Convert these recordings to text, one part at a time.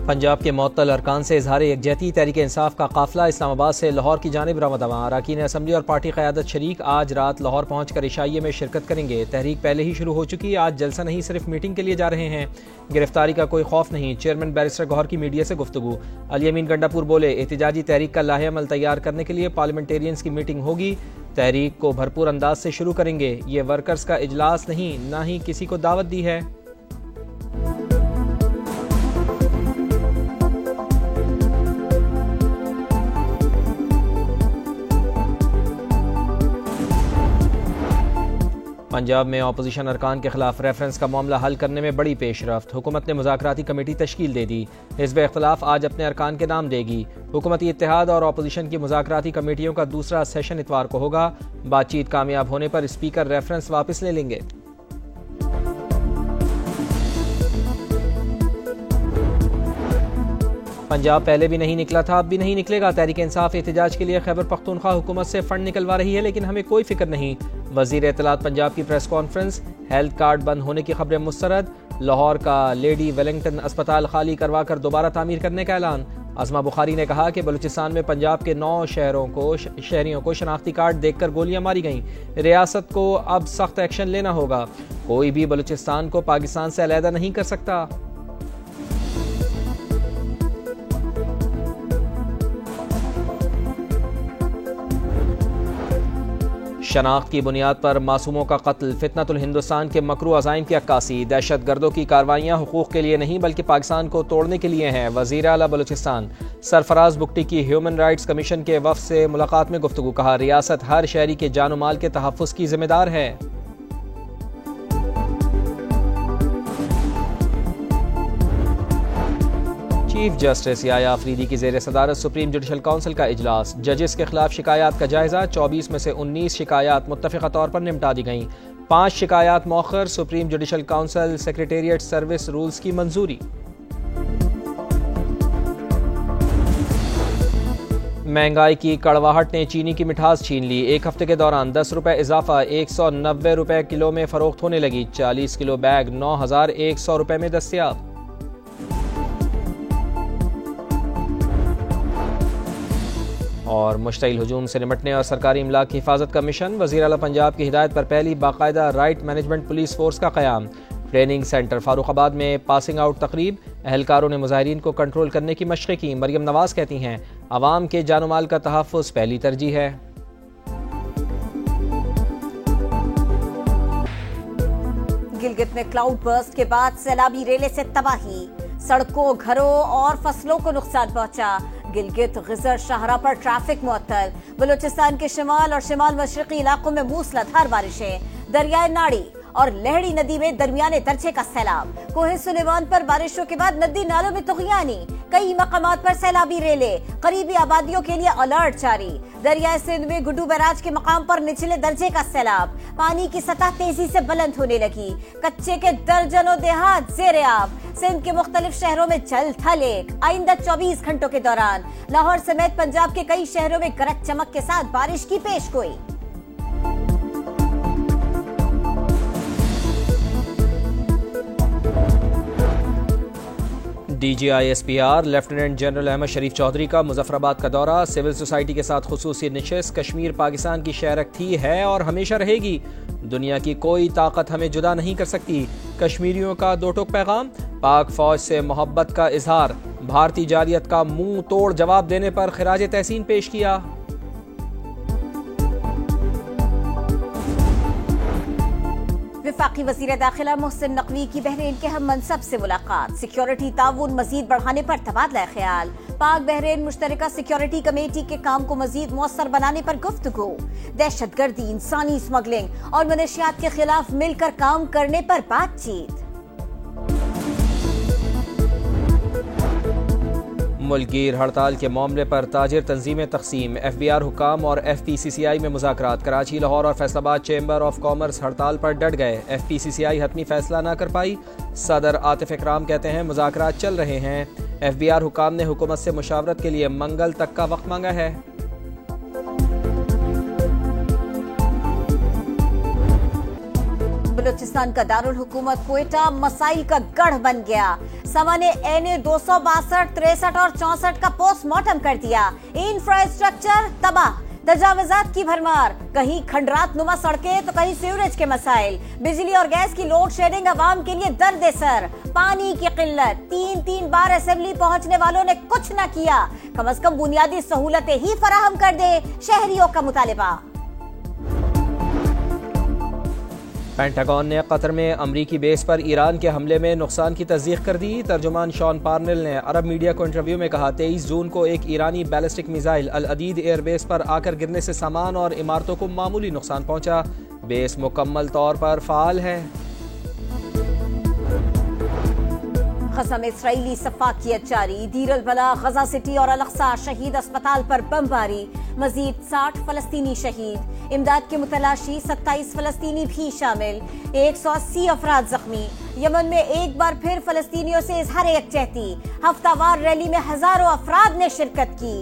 पंजाब के मुअत्तल अरकान से इजहार यकजहती तहरीक इंसाफ का काफिला इस्लामाबाद से लाहौर की जानिब रवाना। अरकान असम्बली और पार्टी क़यादत शरीक आज रात लाहौर पहुँच कर इशाइये में शिरकत करेंगे। तहरीक पहले ही शुरू हो चुकी, आज जलसा नहीं सिर्फ मीटिंग के लिए जा रहे हैं। गिरफ्तारी का कोई खौफ नहीं, चेयरमैन बैरिस्टर गौहर की मीडिया से गुफ्तगू। अली अमीन गंडापुर बोले, एहतिजाजी तहरीक का लाहे अमल तैयार करने के लिए पार्लियामेंटेरियंस की मीटिंग होगी। तहरीक को भरपूर अंदाज से शुरू करेंगे। ये वर्कर्स का इजलास नहीं, ना ही किसी को दावत दी है। पंजाब में अपोजिशन अरकान के खिलाफ रेफरेंस का मामला हल करने में बड़ी पेशरफ्त। हुकूमत ने मुज़ाकराती कमेटी तश्कील दे दी। हिज़्ब इख्तिलाफ आज अपने अरकान के नाम देगी। हुकूमती इत्तेहाद और अपोजिशन की मुज़ाकराती कमेटियों का दूसरा सेशन इतवार को होगा। बातचीत कामयाब होने पर स्पीकर रेफरेंस वापस ले लेंगे। पंजाब पहले भी नहीं निकला था, अब भी नहीं निकलेगा। तहरीक इंसाफ एहतिजाज के लिए खैबर पख्तूनख्वा हुकूमत से फंड निकलवा रही है, लेकिन हमें कोई फिक्र नहीं। वजीर इत्तलात पंजाब की प्रेस कॉन्फ्रेंस। हेल्थ कार्ड बंद होने की खबरें मुस्तरद। लाहौर का लेडी वेलिंगटन अस्पताल खाली करवा कर दोबारा तामीर करने का ऐलान। अज़मा बुखारी ने कहा कि बलूचिस्तान में पंजाब के 9 शहरियों को शनाख्ती कार्ड देकर गोलियां मारी गईं। रियासत को अब सख्त एक्शन लेना होगा। कोई भी बलूचिस्तान को पाकिस्तान से अलहदा नहीं कर सकता। शनाख्त की बुनियाद पर मासूमों का कत्ल, फितनतुल हिंदुस्तान के मकरू अज़ाइम की अक्कासी। दहशत गर्दों की कार्रवाइयाँ हुकूक के लिए नहीं बल्कि पाकिस्तान को तोड़ने के लिए हैं। वज़ीर आला बलूचिस्तान सरफराज बुगटी की ह्यूमन राइट्स कमीशन के वफ़द से मुलाकात में गुफ्तगू। कहा, रियासत हर शहरी के जान और माल के तहफ़्फ़ुज़ की जिम्मेदार है। चीफ जस्टिस याया अफरीदी की ज़ेर सदारत सुप्रीम जुडिशल काउंसिल का इजलास। जजेस के खिलाफ शिकायत का जायजा। 24 में से 19 शिकायत मुत्तफ़िक़ा तौर पर निपटा दी गईं। 5 शिकायत मौखर। Supreme judicial council secretariat service rules की मंजूरी। महंगाई की कड़वाहट ने चीनी की मिठास छीन ली। एक हफ्ते के दौरान 10 रुपये इजाफा, 190 रुपये किलो में फरोख्त होने लगी। 40 किलो बैग 9100 रुपये में दस्तियाब। और मुश्तइल हुजूम से निपटने और सरकारी इमलाक की हिफाजत का मिशन। वज़ीर आला पंजाब की हिदायत पर पहली बाकायदा राइट मैनेजमेंट पुलिस फोर्स का क़याम। ट्रेनिंग सेंटर फारूखाबाद में पासिंग आउट तकरीब। अहलकारों ने मुजाहिरीन को कंट्रोल करने की मशक़ें की। मरियम नवाज कहती हैं, अवाम के जान माल का तहफ़्फ़ुज़ पहली तरजीह है। गिलगित में क्लाउड बर्स्ट के बाद सैलाबी रेले से तबाही। सड़कों, घरों और फसलों को नुकसान पहुंचा। गिलगित गिजर शाहरा पर ट्रैफिक मुअत्तल। बलूचिस्तान के शिमाल और शिमाल मशरकी इलाकों में मूसलाधार बारिशें। दरियाए नाड़ी और लहड़ी नदी में दरमियाने दर्जे का सैलाब। कोहे सुलेमान पर बारिशों के बाद नदी नालों में तुग़यानी। कई मकामात पर सैलाबी रेले। करीबी आबादियों के लिए अलर्ट जारी। दरियाए सिंध में गुड्डू बैराज के मकाम पर निचले दर्जे का सैलाब। पानी की सतह तेजी से बुलंद होने लगी। कच्चे के दर्जनों देहात ज़ेरे आब। सिंध के मुख्तलिफ शहरों में जल थल एक। आइंदा 24 घंटों के दौरान लाहौर समेत पंजाब के कई शहरों में गरज चमक के साथ बारिश की पेशगोई। DGISPR लेफ्टिनेंट जनरल अहमद शरीफ चौधरी का मुजफ्फराबाद का दौरा। सिविल सोसाइटी के साथ खुसूसी निशस्त। कश्मीर पाकिस्तान की शहरक थी, है और हमेशा रहेगी। दुनिया की कोई ताकत हमें जुदा नहीं कर सकती। कश्मीरियों का दो टोक पैगाम। पाक फौज से मोहब्बत का इजहार। भारतीय जालियत का मुंह तोड़ जवाब देने पर खिराज तहसीन पेश किया। वफाकी वज़ीर दाखिला मोहसिन नकवी की बहरीन के हम मनसब से मुलाकात। सिक्योरिटी ताउन मजीद बढ़ाने पर तबादला ख्याल। पाक बहरीन मुश्तरका सिक्योरिटी कमेटी के काम को मजीद मौसर बनाने पर गुफ्तगू। दहशतगर्दी, इंसानी स्मगलिंग और मनशियात के खिलाफ मिलकर काम करने पर बातचीत। मुल्कगीर हड़ताल के मामले पर ताजिर तंजीमें तकसीम। FBR हुकाम और FPCCI में मुज़ाकरात। कराची, लाहौर और फैसलाबाद चेंबर ऑफ कॉमर्स हड़ताल पर डट गए। FPCCI हतमी फैसला न कर पाई। सदर आतिफ इकराम कहते हैं मुज़ाकरात चल रहे हैं। FBR हुकाम ने हुकूमत से मुशावरत के लिए मंगल तक का वक्त मांगा है। बलूचिस्तान का दारुल हुकूमत क्वेटा मसाइल का गढ़ बन गया। समा ने NA 262, 63 और 64 का पोस्टमार्टम कर दिया। इंफ्रास्ट्रक्चर तबाह, तजावुजात की भरमार, कहीं खंडरात नुमा सड़कें तो कहीं सीवरेज के मसाइल, बिजली और गैस की लोड शेडिंग अवाम के लिए दर्द सर, पानी की किल्लत, 3 बार असेंबली पहुंचने वालों ने कुछ न किया। कम से कम बुनियादी सहूलतें ही फराहम कर दे, शहरियों का मुतालिबा। पेंटागन ने कतर में अमरीकी बेस पर ईरान के हमले में नुकसान की तस्दीक कर दी। तर्जुमान शॉन पार्नेल ने अरब मीडिया को इंटरव्यू में कहा, 23 जून को एक ईरानी बैलिस्टिक मिसाइल अल अदीद एयरबेस पर आकर गिरने से सामान और इमारतों को मामूली नुकसान पहुंचा। बेस मुकम्मल तौर पर फाल है। गजा में इसराइली सफाकियत जारी, दीर अल बला, गजा सिटी और अल-अक्सा शहीद अस्पताल पर बमबारी, मजीद 60 फलस्तीनी शहीद, इमदाद के मुतलाशी 27 फलस्तीनी भी शामिल, 180 अफराद जख्मी। यमन में एक बार फिर फलस्तीनियों से इजहार यकजहती, हफ्तावार रैली में हजारों अफराद ने शिरकत की।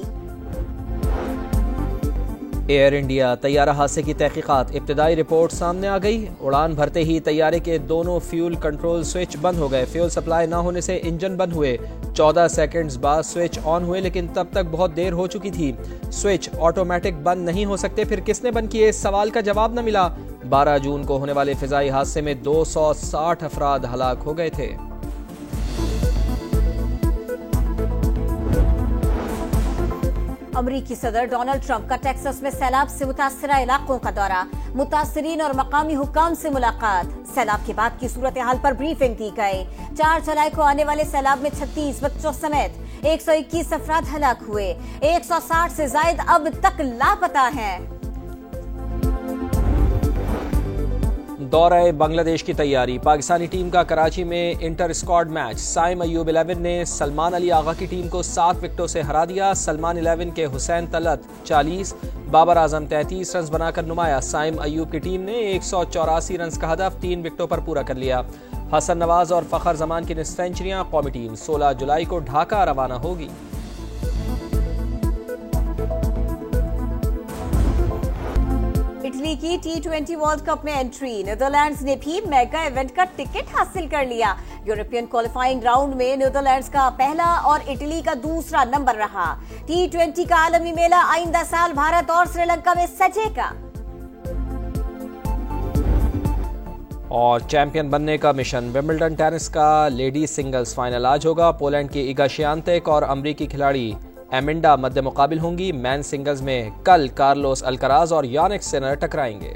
एयर इंडिया तैयारा हादसे की तहकीकात, इब्तदाई रिपोर्ट सामने आ गई। उड़ान भरते ही तैयारे के दोनों फ्यूल कंट्रोल स्विच बंद हो गए। फ्यूल सप्लाई न होने से इंजन बंद हुए। 14 सेकंड्स बाद स्विच ऑन हुए, लेकिन तब तक बहुत देर हो चुकी थी। स्विच ऑटोमेटिक बंद नहीं हो सकते, फिर किसने बंद किए, इस सवाल का जवाब न मिला। 12 जून को होने वाले फिजाई हादसे में 260 अफराद हलाक हो गए थे। अमरीकी सदर डोनाल्ड ट्रंप का टेक्सास में सैलाब से मुतासरा इलाकों का दौरा, मुतासरीन और मकामी हुक्काम से मुलाकात, सैलाब के बाद की सूरत हाल पर ब्रीफिंग दी गई। 4 जुलाई को आने वाले सैलाब में 36 बच्चों समेत 121 अफराद हलाक हुए, 160 से जायद अब तक लापता हैं। दौरे बांग्लादेश की तैयारी, पाकिस्तानी टीम का कराची में inter squad match. Saim Ayub 11 ने सलमान अली आगा की टीम को 7 विकेटों से हरा दिया। सलमान 11 के हुसैन तलत 40, बाबर आजम 33 रन बनाकर नुमाया। साइम अयूब की टीम ने 184 रन का हदफ 3 विकेटों पर पूरा कर लिया। हसन नवाज और फखर जमान की निस्फ सेंचुरियां। कौमी टीम 16 जुलाई को ढाका रवाना होगी। इटली की T20 वर्ल्ड कप में एंट्री, नीदरलैंड्स ने भी मेगा इवेंट का टिकट हासिल कर लिया। यूरोपियन क्वालिफाइंग राउंड में नीदरलैंड्स का पहला और इटली का दूसरा नंबर रहा। T20 का आलमी मेला आइंदा साल भारत और श्रीलंका में सजेगा। और चैंपियन बनने का मिशन, विंबलडन टेनिस का लेडीज सिंगल्स फाइनल आज होगा। पोलैंड की इगा श्वियातेक और अमरीकी खिलाड़ी एमेंडा मध्य मुकाबिल होंगी। मैन सिंगल्स में कल कार्लोस अल्कराज और यानिक सिनर टकराएंगे।